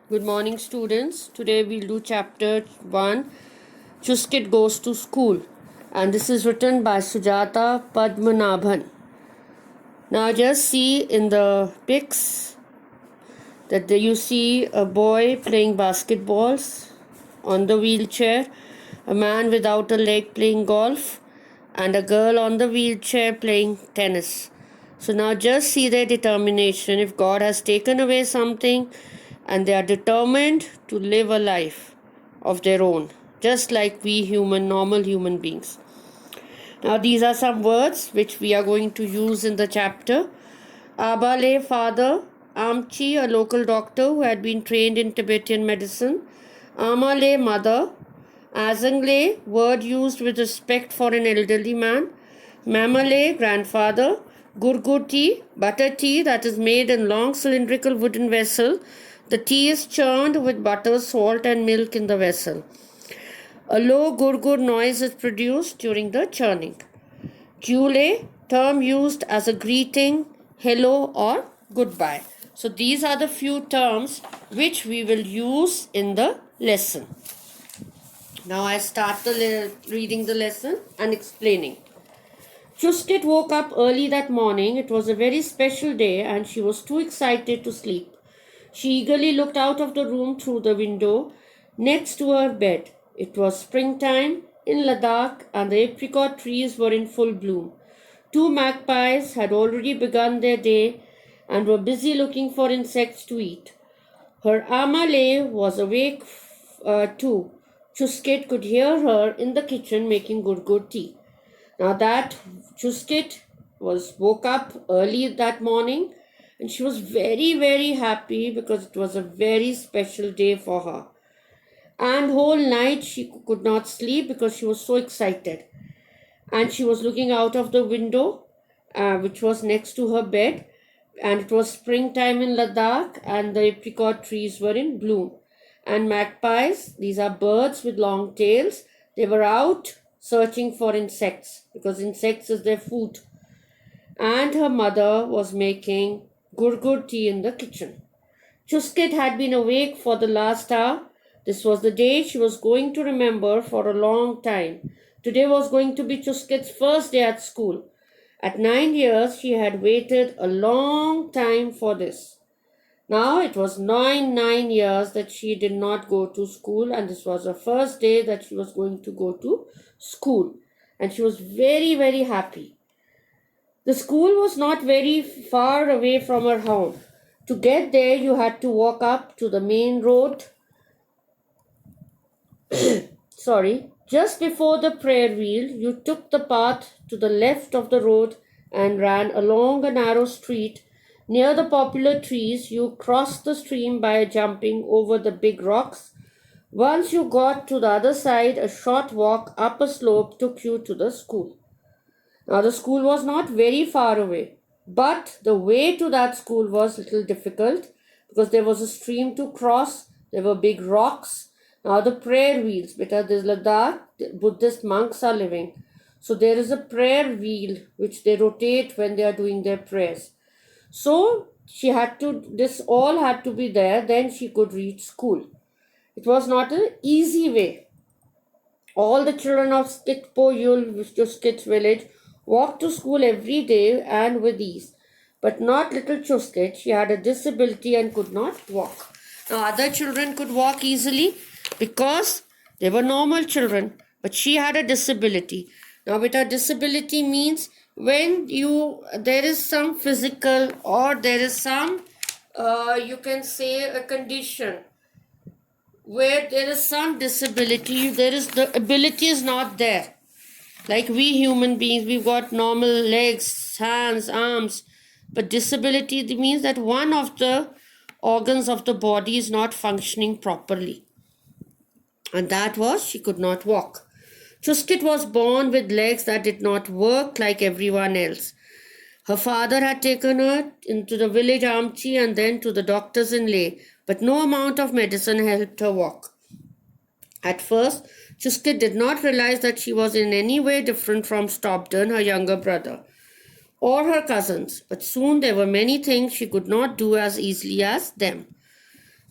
Good morning, students. Today we'll do chapter 1, Chuskit Goes to School. And this is written by Sujata Padmanabhan. Now just see in the pics that you see a boy playing basketballs on the wheelchair, a man without a leg playing golf, and a girl on the wheelchair playing tennis. So now just see their determination. If God has taken away something and they are determined to live a life of their own, just like we normal human beings. Now these are some words which we are going to use in the chapter. Abale, father. Amchi, a local doctor who had been trained in Tibetan medicine. Amale, mother. Azangle, word used with respect for an elderly man. Mamale, grandfather. Gurgur tea, butter tea that is made in long cylindrical wooden vessel. The tea is churned with butter, salt and milk in the vessel. A low gurgur noise is produced during the churning. Jule, term used as a greeting, hello or goodbye. So these are the few terms which we will use in the lesson. Now I start reading the lesson and explaining. Chuskit woke up early that morning. It was a very special day and she was too excited to sleep. She eagerly looked out of the room through the window next to her bed. It was springtime in Ladakh and the apricot trees were in full bloom. Two magpies had already begun their day and were busy looking for insects to eat. Her Amale was awake too. Chuskit could hear her in the kitchen making gurgur tea. Now that Chuskit woke up early that morning and she was very, very happy because it was a very special day for her. And whole night she could not sleep because she was so excited. And she was looking out of the window, which was next to her bed. And it was springtime in Ladakh and the apricot trees were in bloom. And magpies, these are birds with long tails, they were out searching for insects because insects is their food. And her mother was making gurgur tea in the kitchen. Chuskit had been awake for the last hour. This was the day she was going to remember for a long time. Today was going to be Chuskit's first day at school. At 9 years, she had waited a long time for this. Now it was 9 years that she did not go to school, and this was her first day that she was going to go to school. And she was very, very happy. The school was not very far away from her home. To get there, you had to walk up to the main road. Just before the prayer wheel, you took the path to the left of the road and ran along a narrow street. Near the poplar trees, you crossed the stream by jumping over the big rocks. Once you got to the other side, a short walk up a slope took you to the school. Now, the school was not very far away, but the way to that school was a little difficult because there was a stream to cross, there were big rocks. Now, the prayer wheels, because this Ladakh, Buddhist monks are living. So, there is a prayer wheel which they rotate when they are doing their prayers. So, this all had to be there, then she could reach school. It was not an easy way. All the children of Skitpoyul, which was Skit's village, walked to school every day and with ease. But not little Chuskit. She had a disability and could not walk. Now other children could walk easily because they were normal children. But she had a disability. Now with a disability means when there is some physical or there is some, you can say a condition where there is some disability, the ability is not there. Like we human beings, we've got normal legs, hands, arms, but disability means that one of the organs of the body is not functioning properly. And that was, she could not walk. Chuskit was born with legs that did not work like everyone else. Her father had taken her into the village Amchi and then to the doctors in Leh, but no amount of medicine helped her walk. At first, Chuskit did not realize that she was in any way different from Stobden, her younger brother, or her cousins, but soon there were many things she could not do as easily as them.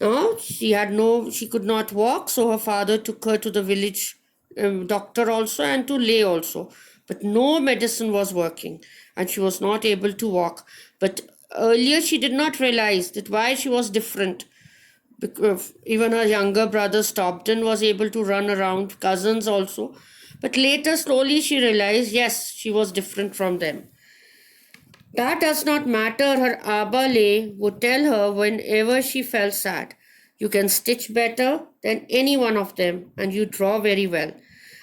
Now she could not walk, so her father took her to the village doctor also and to lay also. But no medicine was working and she was not able to walk. But earlier she did not realize that why she was different. Because even her younger brother stopped and was able to run around, cousins also. But later, slowly, she realized yes, she was different from them. That does not matter, her Abale would tell her whenever she felt sad. You can stitch better than any one of them, and you draw very well.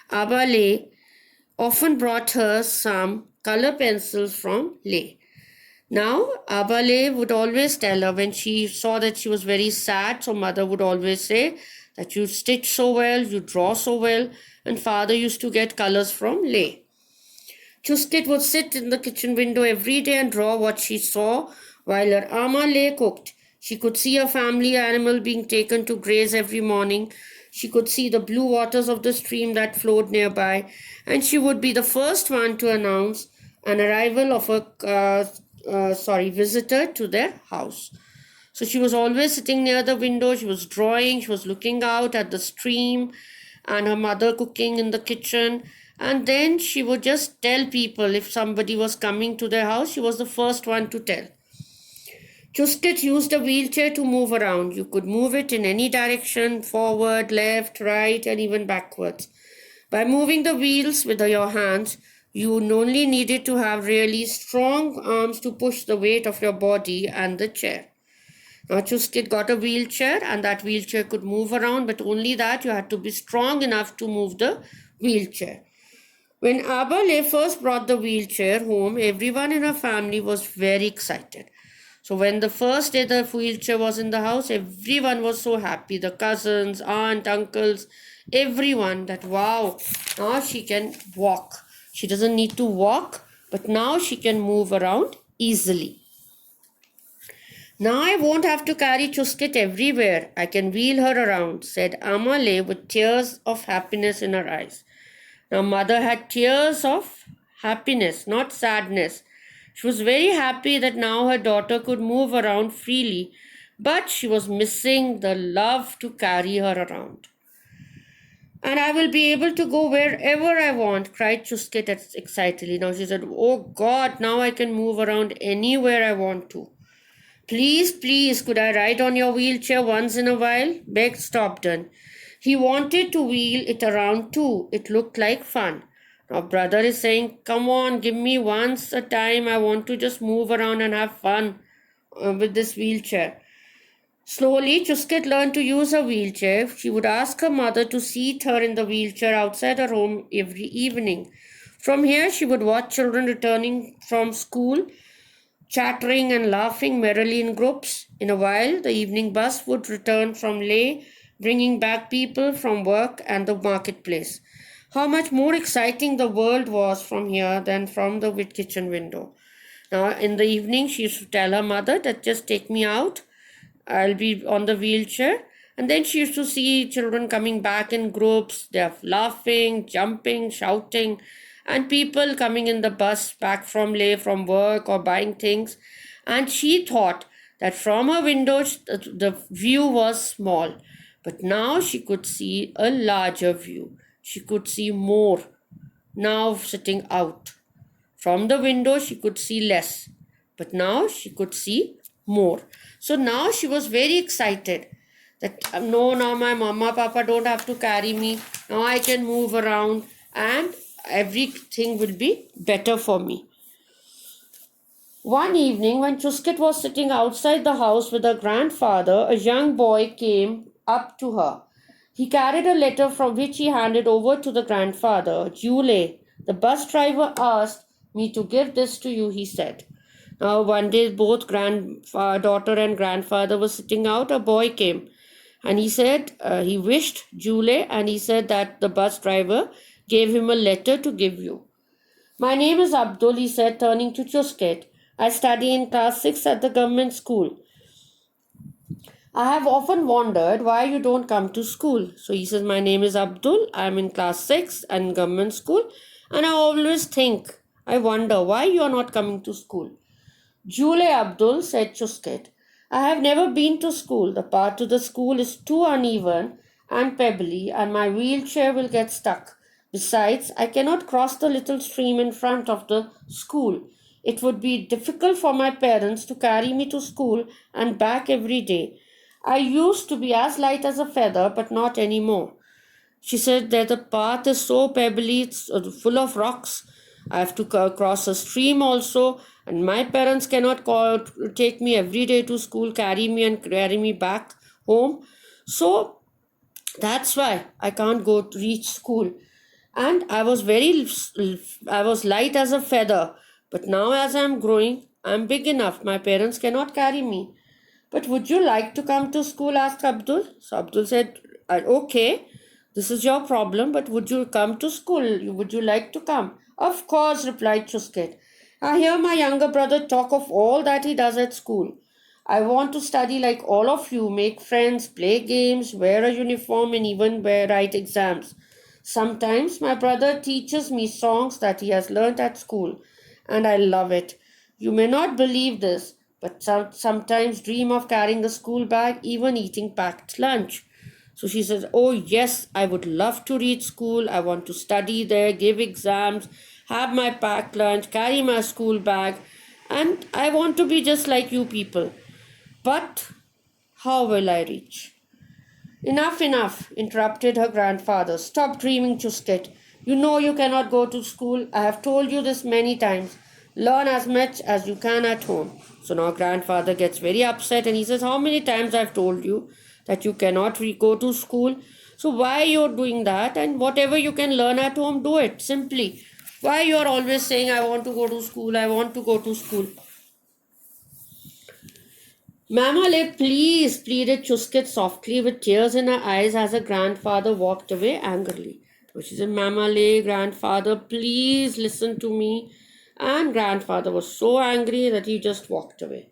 Abale often brought her some color pencils from Leh. Now, Abale would always tell her when she saw that she was very sad, so mother would always say that you stitch so well, you draw so well, and father used to get colors from Leh. Chuskit would sit in the kitchen window every day and draw what she saw while her Ama Leh cooked. She could see a family animal being taken to graze every morning. She could see the blue waters of the stream that flowed nearby, and she would be the first one to announce an arrival of a visitor to their house. So she was always sitting near the window. She was drawing. She was looking out at the stream and her mother cooking in the kitchen. And then she would just tell people if somebody was coming to their house, she was the first one to tell. Chuskit used a wheelchair to move around. You could move it in any direction, forward, left, right, and even backwards. By moving the wheels with your hands, you only needed to have really strong arms to push the weight of your body and the chair. Now Chuskit got a wheelchair and that wheelchair could move around, but only that you had to be strong enough to move the wheelchair. When Abale first brought the wheelchair home, everyone in her family was very excited. So when the first day the wheelchair was in the house, everyone was so happy. The cousins, aunt, uncles, everyone that wow, now she can walk. She doesn't need to walk, but now she can move around easily. Now I won't have to carry Chuskit everywhere. I can wheel her around, said Amale with tears of happiness in her eyes. Now mother had tears of happiness, not sadness. She was very happy that now her daughter could move around freely, but she was missing the love to carry her around. And I will be able to go wherever I want, cried Chuskit excitedly. Now she said, oh God, now I can move around anywhere I want to. Please, please, could I ride on your wheelchair once in a while? Begged Stopton. He wanted to wheel it around too. It looked like fun. Now brother is saying, come on, give me once a time. I want to just move around and have fun with this wheelchair. Slowly, Chuskit learned to use her wheelchair. She would ask her mother to seat her in the wheelchair outside her home every evening. From here, she would watch children returning from school, chattering and laughing merrily in groups. In a while, the evening bus would return from Leh, bringing back people from work and the marketplace. How much more exciting the world was from here than from the kitchen window. Now, in the evening, she used to tell her mother that just take me out. I'll be on the wheelchair. And then she used to see children coming back in groups. They're laughing, jumping, shouting, and people coming in the bus back from Leh from work or buying things. And she thought that from her window the view was small. But now she could see a larger view. She could see more now sitting out. From the window, she could see less, but now she could see more. So now she was very excited that no, now my mama, papa don't have to carry me. Now I can move around and everything will be better for me. One evening, when Chuskit was sitting outside the house with her grandfather, a young boy came up to her. He carried a letter from which he handed over to the grandfather. Jule, the bus driver asked me to give this to you, he said. Now, one day, both granddaughter and grandfather were sitting out. A boy came and he said he wished Jule and he said that the bus driver gave him a letter to give you. My name is Abdul, he said, turning to Chuskit. I study in class 6 at the government school. I have often wondered why you don't come to school. So he says, my name is Abdul. I am in class 6 and government school. And I always I wonder why you are not coming to school. Jule Abdul, said Chuskit. I have never been to school. The path to the school is too uneven and pebbly, and my wheelchair will get stuck. Besides, I cannot cross the little stream in front of the school. It would be difficult for my parents to carry me to school and back every day. I used to be as light as a feather, but not anymore. She said that the path is so pebbly, it's full of rocks. I have to cross a stream also, and my parents cannot take me every day to school, carry me and carry me back home. So that's why I can't go to reach school. And I was light as a feather. But now, as I'm growing, I'm big enough. My parents cannot carry me. But would you like to come to school? Asked Abdul. So Abdul said, Okay, this is your problem, but would you come to school? Would you like to come? Of course, replied Chusket. I hear my younger brother talk of all that he does at school. I want to study like all of you, make friends, play games, wear a uniform, and even write exams. Sometimes my brother teaches me songs that he has learnt at school, and I love it. You may not believe this, but sometimes dream of carrying a school bag, even eating packed lunch. So she says, Oh, yes, I would love to reach school. I want to study there, give exams, have my packed lunch, carry my school bag, and I want to be just like you people. But how will I reach? Enough, enough, interrupted her grandfather. Stop dreaming, Chusket. You know you cannot go to school. I have told you this many times. Learn as much as you can at home. So now grandfather gets very upset and he says, How many times I've told you that you cannot go to school? So why you're doing that? And whatever you can learn at home, do it simply. Why you're always saying, I want to go to school, I want to go to school? Mamale, please, pleaded Chusket softly with tears in her eyes as her grandfather walked away angrily. So she said, Mamale, grandfather, please listen to me. And grandfather was so angry that he just walked away.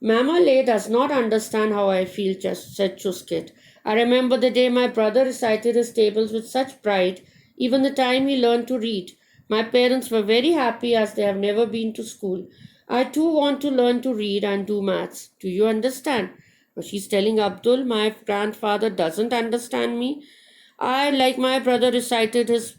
Mamale does not understand how I feel, said Chusket. I remember the day my brother recited his tables with such pride, even the time he learned to read. My parents were very happy as they have never been to school. I too want to learn to read and do maths. Do you understand? But she's telling Abdul, my grandfather doesn't understand me. I, like my brother, recited his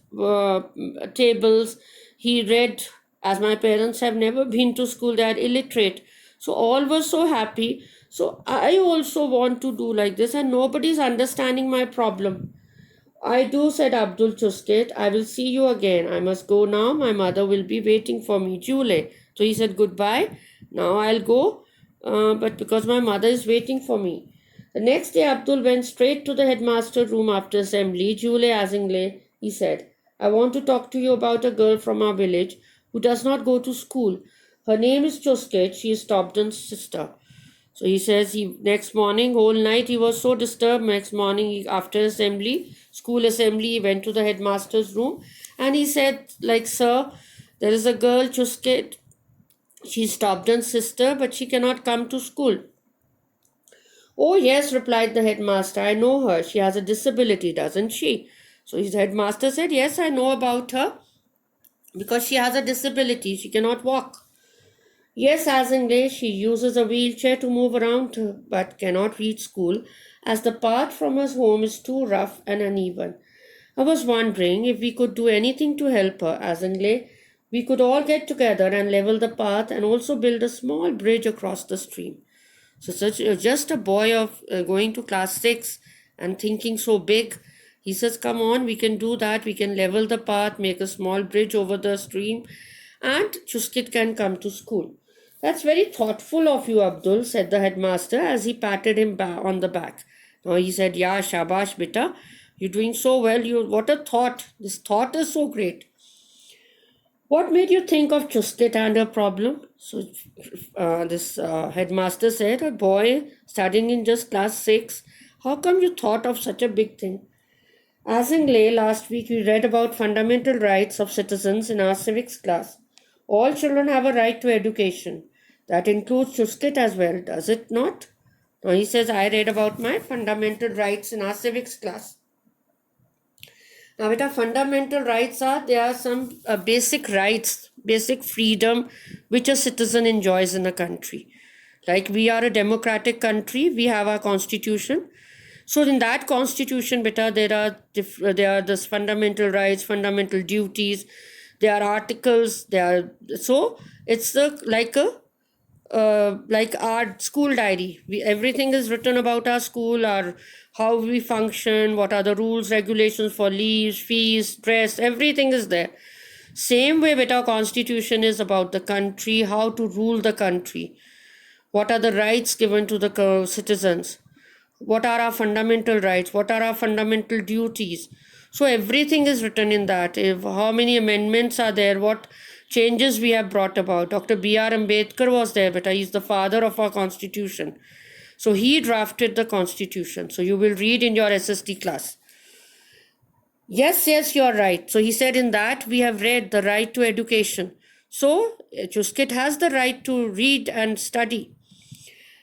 tables. He read, as my parents have never been to school, they are illiterate. So all were so happy. So I also want to do like this, and nobody's understanding my problem. I do, said Abdul Chusket. I will see you again. I must go now. My mother will be waiting for me. Jule. So he said goodbye. Now I'll go, but because my mother is waiting for me. The next day, Abdul went straight to the headmaster's room after assembly. Jule Azingle, he said, I want to talk to you about a girl from our village who does not go to school. Her name is Chusket. She is Tobden's sister. So he says next morning, whole night he was so disturbed. Next morning, after assembly, school assembly, he went to the headmaster's room and he said, like, Sir, there is a girl, Chusket. She's Tobden's sister, but she cannot come to school. Oh, yes, replied the headmaster. I know her. She has a disability, doesn't she? So his headmaster said, Yes, I know about her because she has a disability. She cannot walk. Yes, Azingle, she uses a wheelchair to move around but cannot reach school as the path from her home is too rough and uneven. I was wondering if we could do anything to help her, Azingle. We could all get together and level the path and also build a small bridge across the stream. So just a boy of going to class 6 and thinking so big. He says, come on, we can do that. We can level the path, make a small bridge over the stream, and Chuskit can come to school. That's very thoughtful of you, Abdul, said the headmaster as he patted him on the back. Now he said, Yeah, shabash, beta. You're doing so well. What a thought. This thought is so great. What made you think of Chuskit and her problem? So this headmaster said, a boy studying in just class 6. How come you thought of such a big thing? As in Lay, last week we read about fundamental rights of citizens in our civics class. All children have a right to education. That includes Chuskit as well, does it not? Now he says, I read about my fundamental rights in our civics class. Now, beta, fundamental rights there are some basic rights, basic freedom which a citizen enjoys in a country. Like we are a democratic country, we have our constitution. So in that constitution, beta, there are this fundamental rights, fundamental duties. There are articles. So it's like our school diary. Everything is written about our school, our how we function, what are the rules, regulations for leaves, fees, dress. Everything is there. Same way, beta, constitution is about the country, how to rule the country. What are the rights given to the citizens? What are our fundamental rights? What are our fundamental duties? So everything is written in that. If how many amendments are there, what changes we have brought about. Dr. B.R. Ambedkar was there, but he's the father of our constitution. So he drafted the constitution. So you will read in your SST class. Yes, you're right. So he said in that we have read the right to education. So Chuskit has the right to read and study.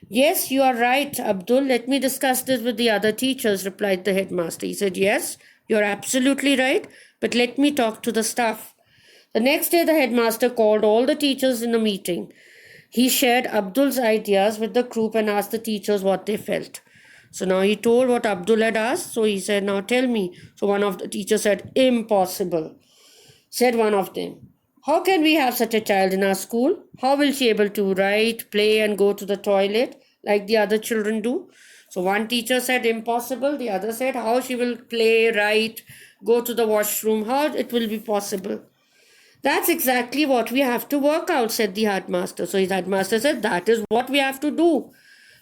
Yes, you are right, Abdul. Let me discuss this with the other teachers, replied the headmaster. He said, yes, you're absolutely right, but let me talk to the staff. The next day, the headmaster called all the teachers in a meeting. He shared Abdul's ideas with the group and asked the teachers what they felt. So now he told what Abdul had asked. So he said, now tell me. So one of the teachers said, impossible. Said one of them, how can we have such a child in our school? How will she able to write, play and go to the toilet like the other children do? So one teacher said impossible. The other said how she will play, write, go to the washroom. How it will be possible? That's exactly what we have to work out, said the headmaster. So his headmaster said that is what we have to do.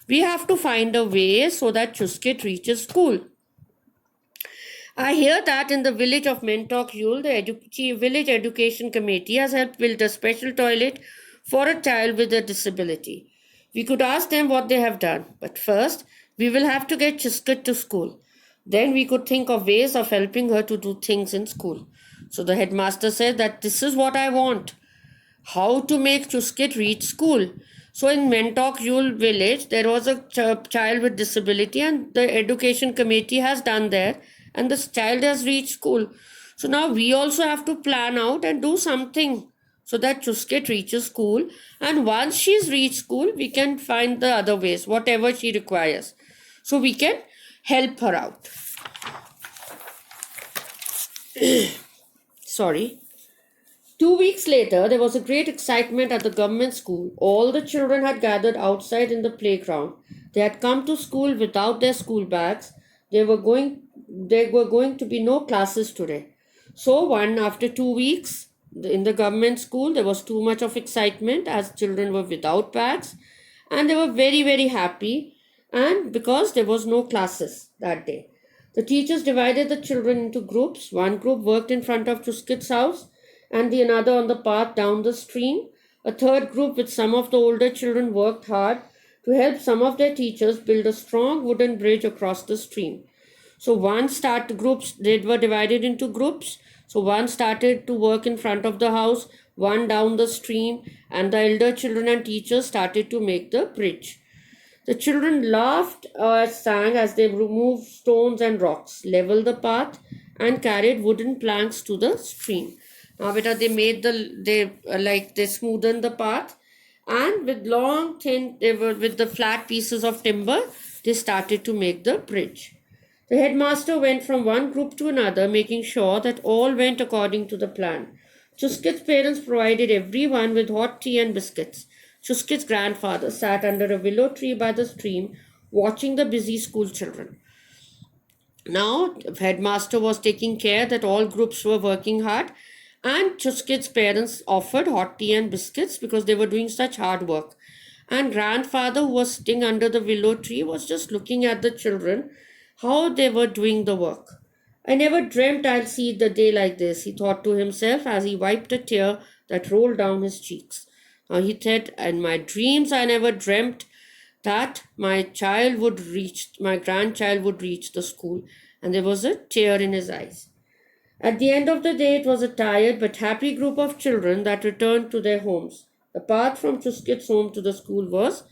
We have to find a way so that Chuskit reaches school. I hear that in the village of Mentok Yul, the village education committee has helped build a special toilet for a child with a disability. We could ask them what they have done, but first we will have to get Chuskit to school. Then we could think of ways of helping her to do things in school. So the headmaster said that this is what I want. How to make Chuskit reach school. So in Mentok Yul village, there was a child with disability and the education committee has done there and this child has reached school. So now we also have to plan out and do something so that Chuskit reaches school. And once she's reached school, we can find the other ways, whatever she requires. So we can help her out. Sorry. 2 weeks later, there was a great excitement at the government school. All the children had gathered outside in the playground. They had come to school without their school bags. There were going to be no classes today. So after 2 weeks, in the government school, there was too much of excitement as children were without bags. And they were very, very happy. And because there was no classes that day. The teachers divided the children into groups. One group worked in front of Chuskit's house and the another on the path down the stream. A third group with some of the older children worked hard to help some of their teachers build a strong wooden bridge across the stream. So they were divided into groups. So one started to work in front of the house, one down the stream, and the elder children and teachers started to make the bridge. The children laughed or sang as they removed stones and rocks, leveled the path, and carried wooden planks to the stream. Now, beta, they smoothened the path, and with with the flat pieces of timber, they started to make the bridge. The headmaster went from one group to another, making sure that all went according to the plan. Chuskit's parents provided everyone with hot tea and biscuits. Chuskit's grandfather sat under a willow tree by the stream, watching the busy school children. Now, the headmaster was taking care that all groups were working hard, and Chuskit's parents offered hot tea and biscuits because they were doing such hard work. And grandfather, who was sitting under the willow tree, was just looking at the children, how they were doing the work. I never dreamt I'll see the day like this, he thought to himself as he wiped a tear that rolled down his cheeks. He said, in my dreams I never dreamt that my grandchild would reach the school. And there was a tear in his eyes. At the end of the day, it was a tired but happy group of children that returned to their homes. The path from Chuskit's home to the school was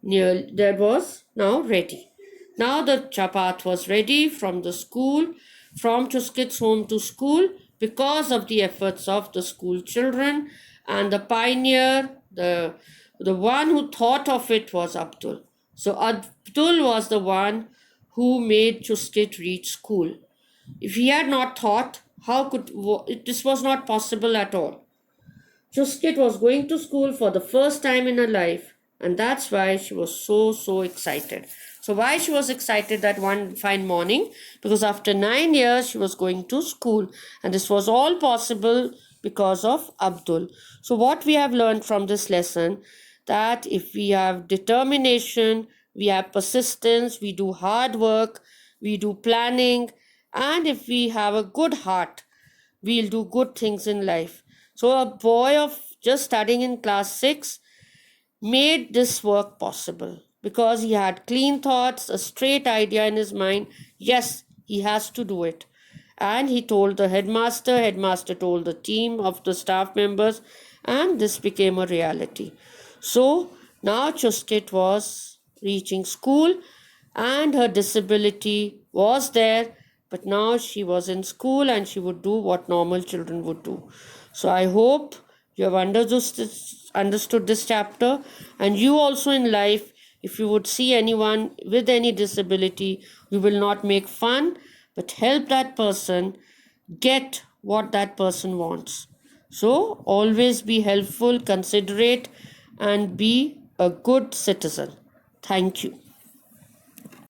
now ready. Now the path was ready from Chuskit's home to school because of the efforts of the school children and the pioneer, the The one who thought of it was Abdul. So Abdul was the one who made Chuskit reach school. If he had not thought, how could this was not possible at all. Chuskit was going to school for the first time in her life, and that's why she was so excited. So why she was excited that one fine morning? Because after 9 years she was going to school, and this was all possible because of Abdul. So what we have learned from this lesson, that if we have determination, we have persistence, we do hard work, we do planning, and if we have a good heart, we'll do good things in life. So a boy of just studying in class 6 made this work possible because he had clean thoughts, a straight idea in his mind. Yes, he has to do it. And he told the headmaster told the team of the staff members, and this became a reality. So now Chuskit was reaching school, and her disability was there, but now she was in school and she would do what normal children would do. So I hope you have understood this chapter, and you also in life, if you would see anyone with any disability, you will not make fun but help that person get what that person wants. So always be helpful, considerate, and be a good citizen. Thank you.